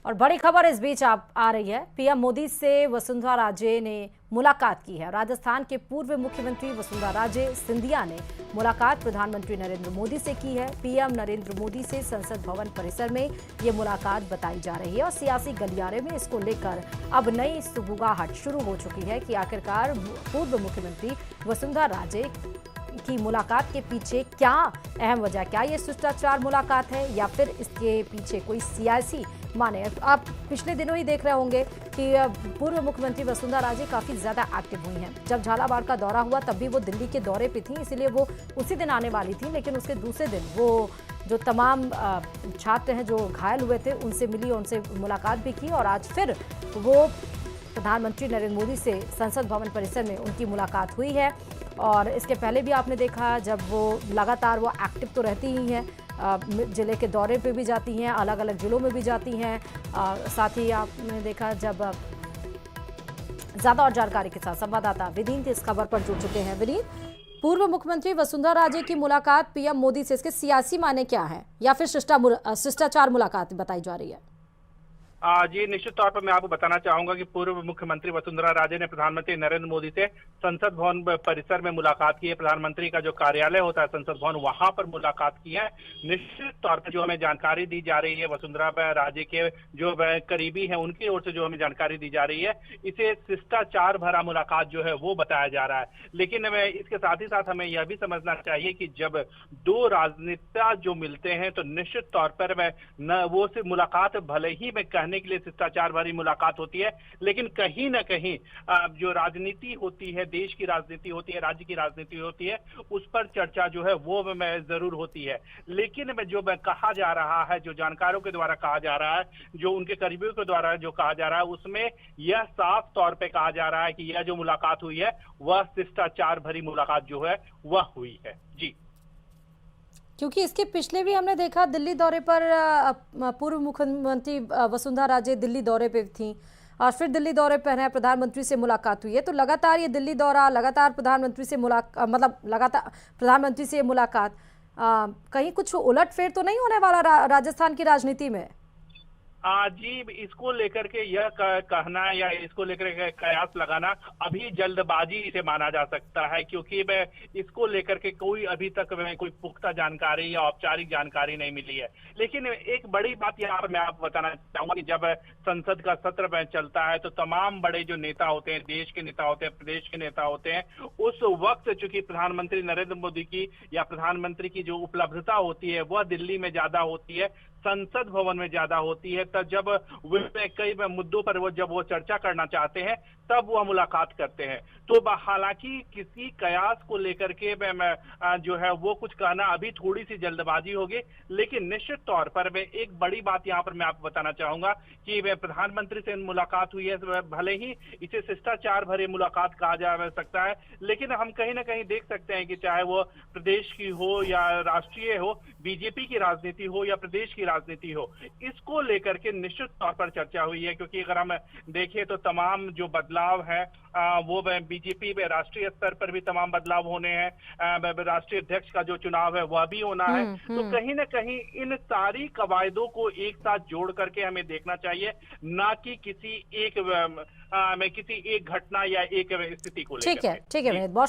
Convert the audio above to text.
और बड़ी खबर इस बीच आ रही है। पीएम मोदी से वसुंधरा राजे ने मुलाकात की है। राजस्थान के पूर्व मुख्यमंत्री वसुंधरा राजे सिंधिया ने मुलाकात प्रधानमंत्री नरेंद्र मोदी से की है। पीएम नरेंद्र मोदी से संसद भवन परिसर में ये मुलाकात बताई जा रही है और सियासी गलियारे में इसको लेकर अब नई सुगबुगाहट शुरू हो चुकी है कि आखिरकार पूर्व मुख्यमंत्री वसुंधरा राजे की मुलाकात के पीछे क्या अहम वजह, क्या ये शिष्टाचार मुलाकात है या फिर इसके पीछे कोई सियासी माने। आप पिछले दिनों ही देख रहे होंगे कि पूर्व मुख्यमंत्री वसुंधरा राजे काफी ज्यादा एक्टिव हुई हैं। जब झालावाड़ का दौरा हुआ तब भी वो दिल्ली के दौरे पे थी, इसलिए वो उसी दिन आने वाली थी, लेकिन उसके दूसरे दिन वो जो तमाम छात्र हैं जो घायल हुए थे उनसे मिली, उनसे मुलाकात भी की और आज फिर वो प्रधानमंत्री नरेंद्र मोदी से संसद भवन परिसर में उनकी मुलाकात हुई है। और इसके पहले भी आपने देखा जब वो लगातार वो एक्टिव तो रहती ही हैं, जिले के दौरे पे भी जाती हैं, अलग अलग जिलों में भी जाती हैं। साथ ही आपने देखा जब ज़्यादा और जानकारी के साथ संवाददाता विनीत इस खबर पर जुड़ चुके हैं। विनीत, पूर्व मुख्यमंत्री वसुंधरा राजे की मुलाकात पीएम मोदी से, इसके सियासी माने क्या है या फिर शिष्टाचार मुलाकात बताई जा रही है? जी, निश्चित तौर पर मैं आपको बताना चाहूंगा कि पूर्व मुख्यमंत्री वसुंधरा राजे ने प्रधानमंत्री नरेंद्र मोदी से संसद भवन परिसर में मुलाकात की है। प्रधानमंत्री का जो कार्यालय होता है संसद भवन, वहां पर मुलाकात की है। निश्चित तौर पर जो हमें जानकारी दी जा रही है वसुंधरा राजे के जो करीबी हैं उनकी ओर से जो हमें जानकारी दी जा रही है, इसे शिष्टाचार भरा मुलाकात जो है वो बताया जा रहा है। लेकिन इसके साथ ही साथ हमें यह भी समझना चाहिए कि जब दो राजनेता जो मिलते हैं तो निश्चित तौर पर वो सिर्फ मुलाकात भले ही मैं कहने के लिए शिष्टाचार भरी मुलाकात होती है, लेकिन कहीं ना कहीं जो राजनीति होती है, देश की राजनीति होती है, राज्य की राजनीति होती है, उस पर चर्चा जो है वो जरूर होती है। लेकिन जो कहा जा रहा है, जो जानकारों के द्वारा कहा जा रहा है, जो उनके करीबियों के द्वारा जो कहा जा रहा है, उसमें यह साफ तौर पे कहा जा रहा है कि यह जो मुलाकात हुई है वह शिष्टाचार भरी मुलाकात जो है वह हुई है। जी, क्योंकि इसके पिछले भी हमने देखा दिल्ली दौरे पर पूर्व मुख्यमंत्री वसुंधरा राजे दिल्ली दौरे पे थी और फिर दिल्ली दौरे पर है, प्रधानमंत्री से मुलाकात हुई है। तो लगातार ये दिल्ली दौरा, लगातार प्रधानमंत्री से मुलाकात, मतलब लगातार प्रधानमंत्री से मुलाकात, कहीं कुछ उलटफेर तो नहीं होने वाला राजस्थान की राजनीति में? जी, इसको लेकर के यह कहना या इसको लेकर के कयास लगाना अभी जल्दबाजी इसे माना जा सकता है, क्योंकि इसको लेकर के कोई अभी तक कोई पुख्ता जानकारी या औपचारिक जानकारी नहीं मिली है। लेकिन एक बड़ी बात यहाँ पर मैं आपको बताना चाहूंगा कि जब संसद का सत्र चलता है तो तमाम बड़े जो नेता होते हैं, देश के नेता होते हैं, प्रदेश के नेता होते हैं, उस वक्त चूंकि प्रधानमंत्री नरेंद्र मोदी की या प्रधानमंत्री की जो उपलब्धता होती है वह दिल्ली में ज्यादा होती है, संसद भवन में ज्यादा होती है। तब जब वे कई मुद्दों पर जब वो चर्चा करना चाहते हैं तब वह मुलाकात करते हैं। तो हालांकि किसी कयास को लेकर के जो है वो कुछ कहना अभी थोड़ी सी जल्दबाजी होगी, लेकिन निश्चित तौर पर एक बड़ी बात यहाँ पर मैं आपको बताना चाहूंगा कि प्रधानमंत्री से मुलाकात हुई है। भले ही इसे शिष्टाचार भरे मुलाकात कहा जा सकता है, लेकिन हम कहीं ना कहीं देख सकते हैं कि चाहे वो प्रदेश की हो या राष्ट्रीय हो, बीजेपी की राजनीति हो या प्रदेश की राजनीति हो, इसको लेकर के निश्चित तौर पर चर्चा हुई है। क्योंकि अगर हम देखें तो तमाम जो बदलाव है वो बीजेपी में राष्ट्रीय स्तर पर भी तमाम बदलाव होने हैं, राष्ट्रीय अध्यक्ष का जो चुनाव है वह भी होना है। तो कहीं ना कहीं इन सारी कवायदों को एक साथ जोड़ करके हमें देखना चाहिए, ना कि किसी एक घटना या एक स्थिति को लेकर। ठीक है, ठीक है। बहुत